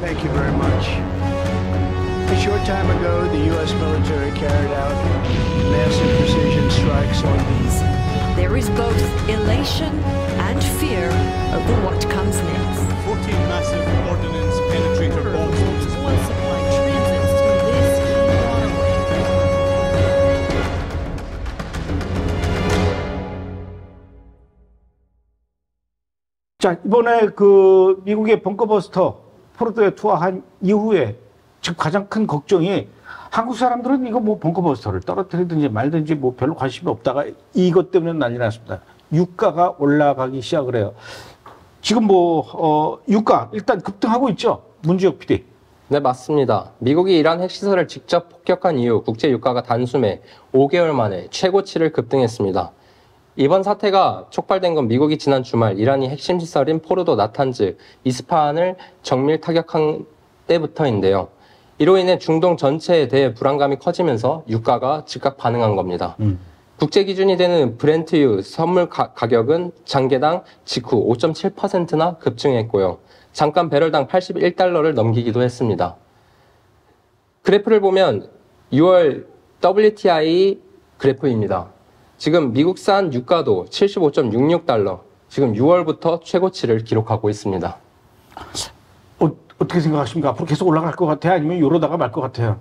Thank you very much. A short time ago, the U.S. military carried out massive precision strikes on There is both elation and fear over what comes next. 14 massive ordnance penetrator bombs. Oil supply transits through this key waterway. 자, 이번에 그 미국의 벙커버스터 포르도에 투하한 이후에 지금 가장 큰 걱정이 한국 사람들은 이거 뭐 벙커버스터를 떨어뜨리든지 말든지 뭐 별로 관심이 없다가 이것 때문에 난리 났습니다. 유가가 올라가기 시작을 해요. 지금 뭐 유가 일단 급등하고 있죠. 문주혁 PD. 네, 맞습니다. 미국이 이란 핵시설을 직접 폭격한 이후 국제 유가가 단숨에 5개월 만에 최고치를 급등했습니다. 이번 사태가 촉발된 건 미국이 지난 주말 이란이 핵심 시설인 포르도 나탄즈, 이스파한을 정밀 타격한 때부터인데요. 이로 인해 중동 전체에 대해 불안감이 커지면서 유가가 즉각 반응한 겁니다. 국제 기준이 되는 브렌트유 선물 가격은 장개당 직후 5.7%나 급증했고요. 잠깐 배럴당 81달러를 넘기기도 했습니다. 그래프를 보면 6월 WTI 그래프입니다. 지금 미국산 유가도 75.66달러, 지금 6월부터 최고치를 기록하고 있습니다. 어떻게 생각하십니까? 앞으로 계속 올라갈 것 같아요? 아니면 이러다가 말 것 같아요?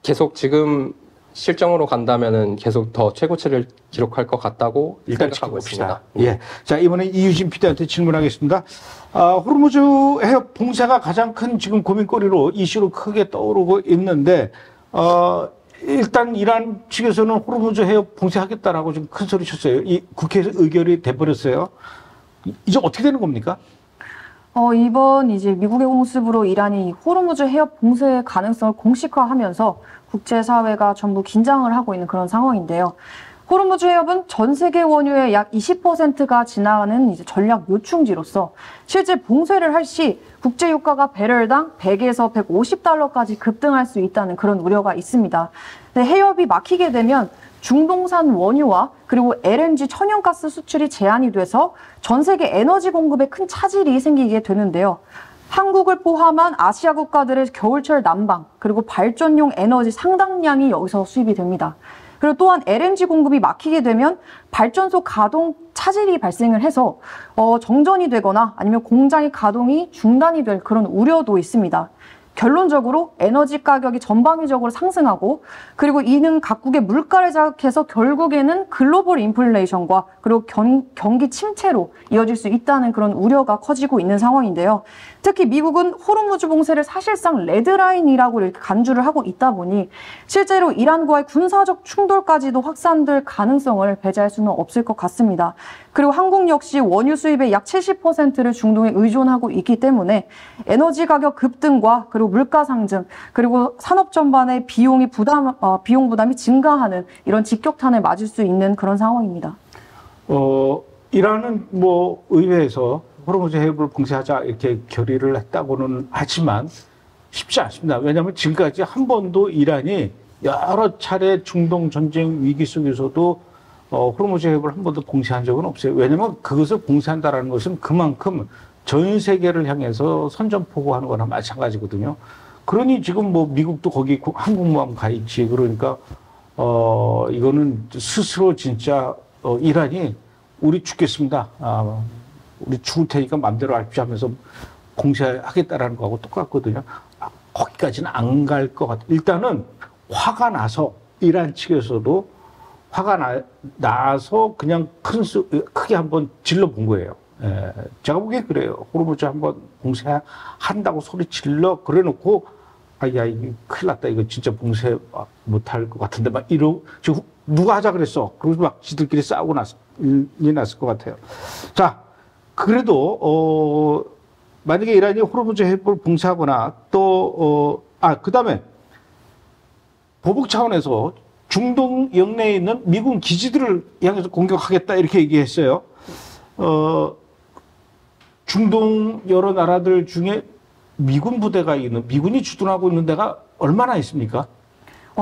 계속 지금 실정으로 간다면은 계속 더 최고치를 기록할 것 같다고 일단 생각하고 지켜봅시다. 있습니다. 예. 자, 이번에 이유진 PD한테 질문하겠습니다. 호르무즈 해협 봉쇄가 가장 큰 지금 고민거리로 이슈로 크게 떠오르고 있는데, 일단 이란 측에서는 호르무즈 해협 봉쇄하겠다라고 지금 큰 소리 쳤어요. 이 국회에서 의결이 돼버렸어요. 이제 어떻게 되는 겁니까? 이번 이제 미국의 공습으로 이란이 호르무즈 해협 봉쇄 가능성을 공식화하면서 국제사회가 전부 긴장을 하고 있는 그런 상황인데요. 호르무즈 해협은 전 세계 원유의 약 20%가 지나가는 이제 전략 요충지로서 실제 봉쇄를 할 시 국제 유가가 배럴당 100에서 150달러까지 급등할 수 있다는 그런 우려가 있습니다. 근데 해협이 막히게 되면 중동산 원유와 그리고 LNG 천연가스 수출이 제한이 돼서 전 세계 에너지 공급에 큰 차질이 생기게 되는데요. 한국을 포함한 아시아 국가들의 겨울철 난방 그리고 발전용 에너지 상당량이 여기서 수입이 됩니다. 그리고 또한 LNG 공급이 막히게 되면 발전소 가동 차질이 발생을 해서 정전이 되거나 아니면 공장의 가동이 중단이 될 그런 우려도 있습니다. 결론적으로 에너지 가격이 전방위적으로 상승하고 그리고 이는 각국의 물가를 자극해서 결국에는 글로벌 인플레이션과 그리고 경기 침체로 이어질 수 있다는 그런 우려가 커지고 있는 상황인데요. 특히 미국은 호르무즈 봉쇄를 사실상 레드라인이라고 이렇게 간주를 하고 있다 보니 실제로 이란과의 군사적 충돌까지도 확산될 가능성을 배제할 수는 없을 것 같습니다. 그리고 한국 역시 원유 수입의 약 70%를 중동에 의존하고 있기 때문에 에너지 가격 급등과 그리고 물가 상승 그리고 산업 전반의 비용 부담이 증가하는 이런 직격탄을 맞을 수 있는 그런 상황입니다. 이란은 뭐 의회에서 호르무즈 해협을 봉쇄하자 이렇게 결의를 했다고는 하지만 쉽지 않습니다. 왜냐하면 지금까지 한 번도 이란이 여러 차례 중동 전쟁 위기 속에서도 호르무즈 해협을 한 번도 봉쇄한 적은 없어요. 왜냐하면 그것을 봉쇄한다는 것은 그만큼 전 세계를 향해서 선전포고하는 거나 마찬가지거든요. 그러니 지금 뭐 미국도 거기 항공모함 가 있지. 그러니까 이거는 스스로 진짜 이란이 우리 죽겠습니다. 우리 죽을 테니까 마음대로 하십시오 하면서 봉쇄하겠다라는 거하고 똑같거든요. 거기까지는 안 갈 것 같아요. 일단은 화가 나서 이란 측에서도 화가 나서 그냥 크게 한번 질러본 거예요. 제가 보기엔 그래요. 호르무즈 한번 봉쇄한다고 소리 질러 그래놓고 야 이게 큰일 났다. 이거 진짜 봉쇄 못할 것 같은데 막 지금 누가 하자 그랬어. 그러고 막 지들끼리 싸우고 났을 것 같아요. 자, 그래도 만약에 이란이 호르무즈 해협을 봉쇄하거나 또 그다음에 보복 차원에서 중동 영내에 있는 미군 기지들을 향해서 공격하겠다 이렇게 얘기했어요. 중동 여러 나라들 중에 미군 부대가 있는, 미군이 주둔하고 있는 데가 얼마나 있습니까?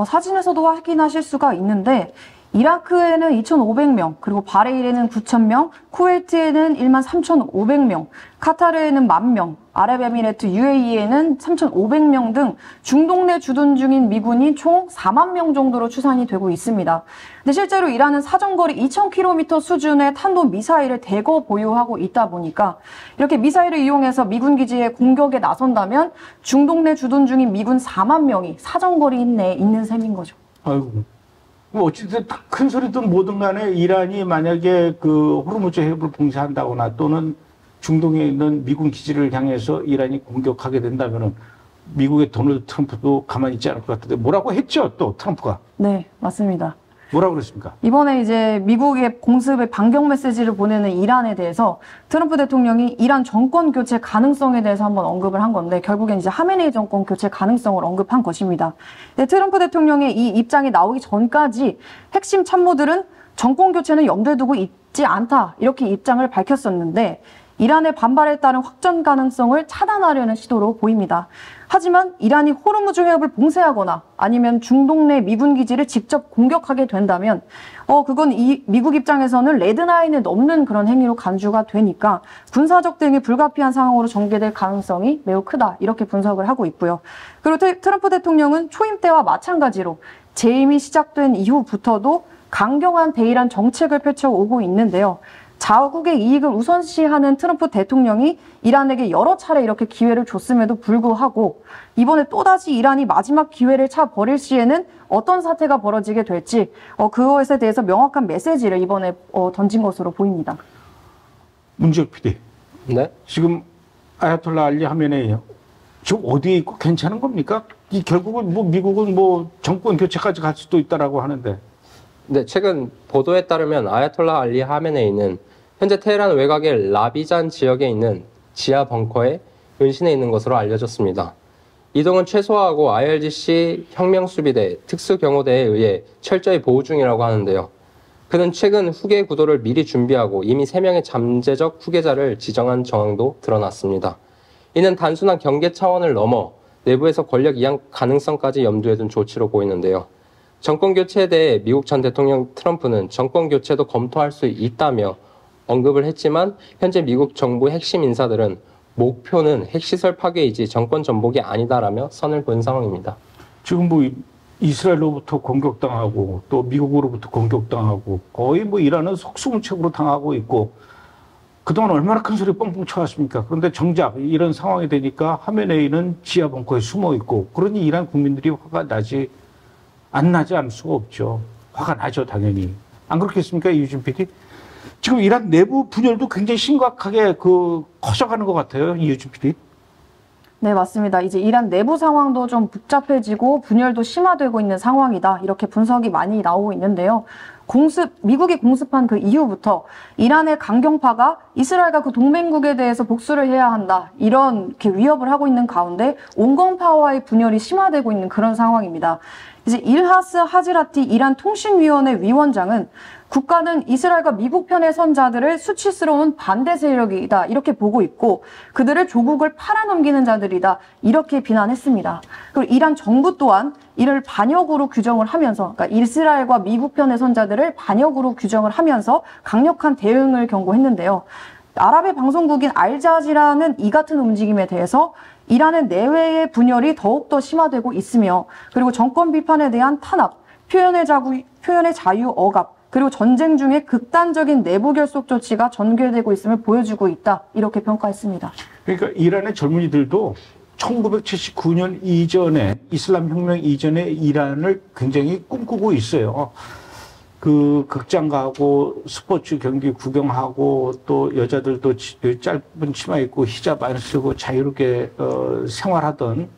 사진에서도 확인하실 수가 있는데 이라크에는 2,500명, 그리고 바레인에는 9,000명, 쿠웨이트에는 13,500명, 카타르에는 10,000명, 아랍에미레이트 UAE에는 3,500명 등 중동 내 주둔 중인 미군이 총 4만 명 정도로 추산이 되고 있습니다. 근데 실제로 이란은 사정거리 2,000km 수준의 탄도 미사일을 대거 보유하고 있다 보니까 이렇게 미사일을 이용해서 미군 기지에 공격에 나선다면 중동 내 주둔 중인 미군 4만 명이 사정거리 내에 있는 셈인 거죠. 아이고. 어쨌든 큰 소리든 뭐든 간에 이란이 만약에 그 호르무즈 해협을 봉쇄한다거나 또는 중동에 있는 미군 기지를 향해서 이란이 공격하게 된다면은 미국의 도널드 트럼프도 가만히 있지 않을 것 같은데 뭐라고 했죠, 또 트럼프가? 네, 맞습니다. 뭐라고 그랬습니까? 이번에 이제 미국의 공습에 반경 메시지를 보내는 이란에 대해서 트럼프 대통령이 이란 정권 교체 가능성에 대해서 한번 언급을 한 건데 결국엔 이제 하메네이 정권 교체 가능성을 언급한 것입니다. 근데 트럼프 대통령의 이 입장이 나오기 전까지 핵심 참모들은 정권 교체는 염두에 두고 있지 않다 이렇게 입장을 밝혔었는데 이란의 반발에 따른 확전 가능성을 차단하려는 시도로 보입니다. 하지만 이란이 호르무즈 해협을 봉쇄하거나 아니면 중동 내 미군 기지를 직접 공격하게 된다면 그건 미국 입장에서는 레드라인을 넘는 그런 행위로 간주가 되니까 군사적 대응이 불가피한 상황으로 전개될 가능성이 매우 크다 이렇게 분석을 하고 있고요. 그리고 트럼프 대통령은 초임 때와 마찬가지로 재임이 시작된 이후부터도 강경한 대이란 정책을 펼쳐오고 있는데요. 자국의 이익을 우선시하는 트럼프 대통령이 이란에게 여러 차례 이렇게 기회를 줬음에도 불구하고 이번에 또다시 이란이 마지막 기회를 차버릴 시에는 어떤 사태가 벌어지게 될지 그것에 대해서 명확한 메시지를 이번에 던진 것으로 보입니다. 문지혁 PD. 네. 지금 아야톨라 알리 하메네이 지금 어디에 있고 괜찮은 겁니까? 이 결국은 뭐 미국은 뭐 정권 교체까지 갈 수도 있다라고 하는데. 네, 최근 보도에 따르면 아야톨라 알리 하메네이는 현재 테헤란 외곽의 라비잔 지역에 있는 지하 벙커에 은신해 있는 것으로 알려졌습니다. 이동은 최소화하고 IRGC 혁명수비대 특수경호대에 의해 철저히 보호 중이라고 하는데요. 그는 최근 후계 구도를 미리 준비하고 이미 3명의 잠재적 후계자를 지정한 정황도 드러났습니다. 이는 단순한 경계 차원을 넘어 내부에서 권력 이양 가능성까지 염두에 둔 조치로 보이는데요. 정권 교체에 대해 미국 전 대통령 트럼프는 정권 교체도 검토할 수 있다며 언급을 했지만 현재 미국 정부 핵심 인사들은 목표는 핵시설 파괴이지 정권 전복이 아니다라며 선을 그은 상황입니다. 지금 뭐 이스라엘로부터 공격당하고 또 미국으로부터 공격당하고 거의 뭐 이란은 속수무책으로 당하고 있고 그동안 얼마나 큰 소리 뻥뻥 쳐왔습니까? 그런데 정작 이런 상황이 되니까 하메네이는 지하 벙커에 숨어 있고 그러니 이란 국민들이 화가 나지 않을 수가 없죠. 화가 나죠, 당연히. 안 그렇겠습니까, 이유진 PD? 지금 이란 내부 분열도 굉장히 심각하게 커져가는 것 같아요, 이유진 PD. 네, 맞습니다. 이제 이란 내부 상황도 좀 복잡해지고 분열도 심화되고 있는 상황이다. 이렇게 분석이 많이 나오고 있는데요. 미국이 공습한 그 이후부터 이란의 강경파가 이스라엘과 그 동맹국에 대해서 복수를 해야 한다. 이렇게 위협을 하고 있는 가운데 온건파와의 분열이 심화되고 있는 그런 상황입니다. 이제 일하스 하즈라티 이란 통신위원회 위원장은 국가는 이스라엘과 미국 편의 선 자들을 수치스러운 반대 세력이다 이렇게 보고 있고 그들을 조국을 팔아넘기는 자들이다 이렇게 비난했습니다. 그리고 이란 정부 또한 이를 반역으로 규정을 하면서 그러니까 이스라엘과 미국 편의 선 자들을 반역으로 규정을 하면서 강력한 대응을 경고했는데요. 아랍의 방송국인 알자지라는 이 같은 움직임에 대해서 이란의 내외의 분열이 더욱더 심화되고 있으며 그리고 정권 비판에 대한 탄압, 표현의 자유 억압, 그리고 전쟁 중에 극단적인 내부 결속 조치가 전개되고 있음을 보여주고 있다. 이렇게 평가했습니다. 그러니까 이란의 젊은이들도 1979년 이전에 이슬람 혁명 이전에 이란을 굉장히 꿈꾸고 있어요. 그 극장 가고 스포츠 경기 구경하고 또 여자들도 짧은 치마 입고 히잡 안 쓰고 자유롭게 생활하던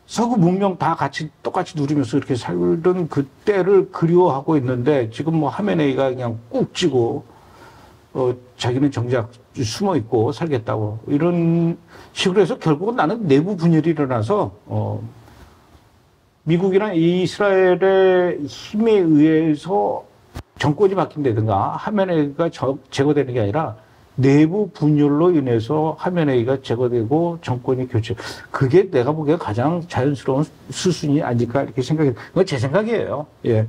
서구 문명 다 똑같이 누리면서 이렇게 살던 그때를 그리워하고 있는데 지금 뭐 하메네이가 그냥 꾹 찌고 자기는 정작 숨어 있고 살겠다고 이런 식으로 해서 결국은 나는 내부 분열이 일어나서 미국이나 이스라엘의 힘에 의해서 정권이 바뀐다든가 하메네이가 제거되는 게 아니라 내부 분열로 인해서 하메네이가 제거되고 정권이 교체. 그게 내가 보기에 가장 자연스러운 수순이 아닐까 이렇게 생각해요. 그건 제 생각이에요. 예.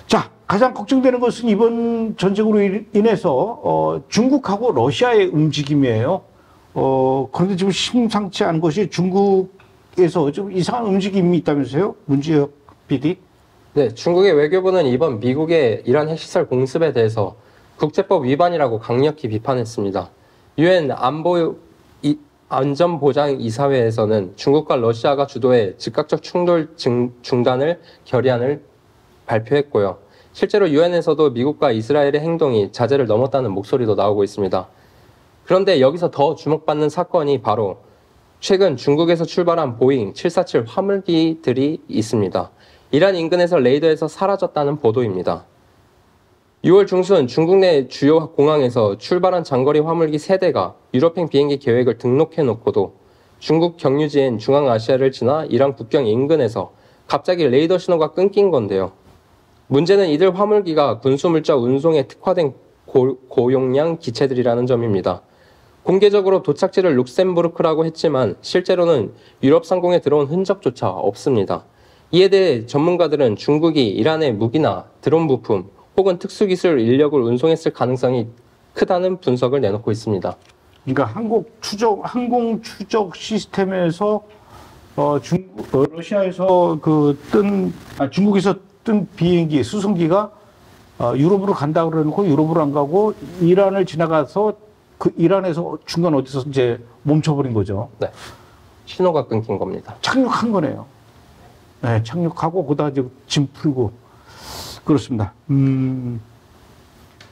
자, 가장 걱정되는 것은 이번 전쟁으로 인해서 중국하고 러시아의 움직임이에요. 그런데 지금 심상치 않은 것이 중국에서 좀 이상한 움직임이 있다면서요? 문지혁 PD? 네, 중국의 외교부는 이번 미국의 이란 핵시설 공습에 대해서 국제법 위반이라고 강력히 비판했습니다. 유엔 안전보장이사회에서는 중국과 러시아가 주도해 즉각적 충돌 중단을 결의안을 발표했고요. 실제로 유엔에서도 미국과 이스라엘의 행동이 자제를 넘었다는 목소리도 나오고 있습니다. 그런데 여기서 더 주목받는 사건이 바로 최근 중국에서 출발한 보잉 747 화물기들이 있습니다. 이란 인근에서 레이더에서 사라졌다는 보도입니다. 6월 중순 중국 내 주요 공항에서 출발한 장거리 화물기 3대가 유럽행 비행기 계획을 등록해놓고도 중국 경유지인 중앙아시아를 지나 이란 국경 인근에서 갑자기 레이더 신호가 끊긴 건데요. 문제는 이들 화물기가 군수물자 운송에 특화된 고용량 기체들이라는 점입니다. 공개적으로 도착지를 룩셈부르크라고 했지만 실제로는 유럽 상공에 들어온 흔적조차 없습니다. 이에 대해 전문가들은 중국이 이란의 무기나 드론 부품 혹은 특수기술 인력을 운송했을 가능성이 크다는 분석을 내놓고 있습니다. 그러니까 항공 추적 시스템에서 러시아에서 중국에서 뜬 비행기 수송기가 유럽으로 간다 그러놓고 유럽으로 안 가고 이란을 지나가서 그 이란에서 중간 어디서 이제 멈춰버린 거죠. 네, 신호가 끊긴 겁니다. 착륙한 거네요. 네, 착륙하고 그다음 이제 짐 풀고 그렇습니다.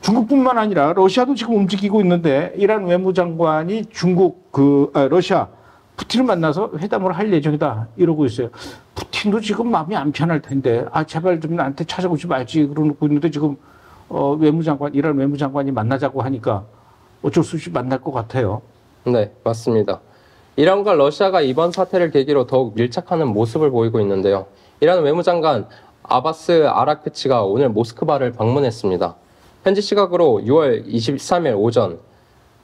중국뿐만 아니라 러시아도 지금 움직이고 있는데 이란 외무장관이 러시아 푸틴을 만나서 회담을 할 예정이다 이러고 있어요. 푸틴도 지금 마음이 안 편할 텐데 제발 좀 나한테 찾아오지 말지 그러고 있는데 지금 이란 외무장관이 만나자고 하니까 어쩔 수 없이 만날 것 같아요. 네, 맞습니다. 이란과 러시아가 이번 사태를 계기로 더욱 밀착하는 모습을 보이고 있는데요. 이란 외무장관 아바스 아라크치가 오늘 모스크바를 방문했습니다. 현지 시각으로 6월 23일 오전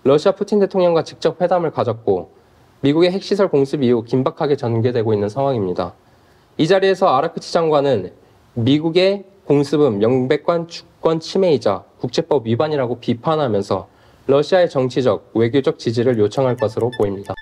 러시아 푸틴 대통령과 직접 회담을 가졌고 미국의 핵시설 공습 이후 긴박하게 전개되고 있는 상황입니다. 이 자리에서 아라크치 장관은 미국의 공습은 명백한 주권 침해이자 국제법 위반이라고 비판하면서 러시아의 정치적, 외교적 지지를 요청할 것으로 보입니다.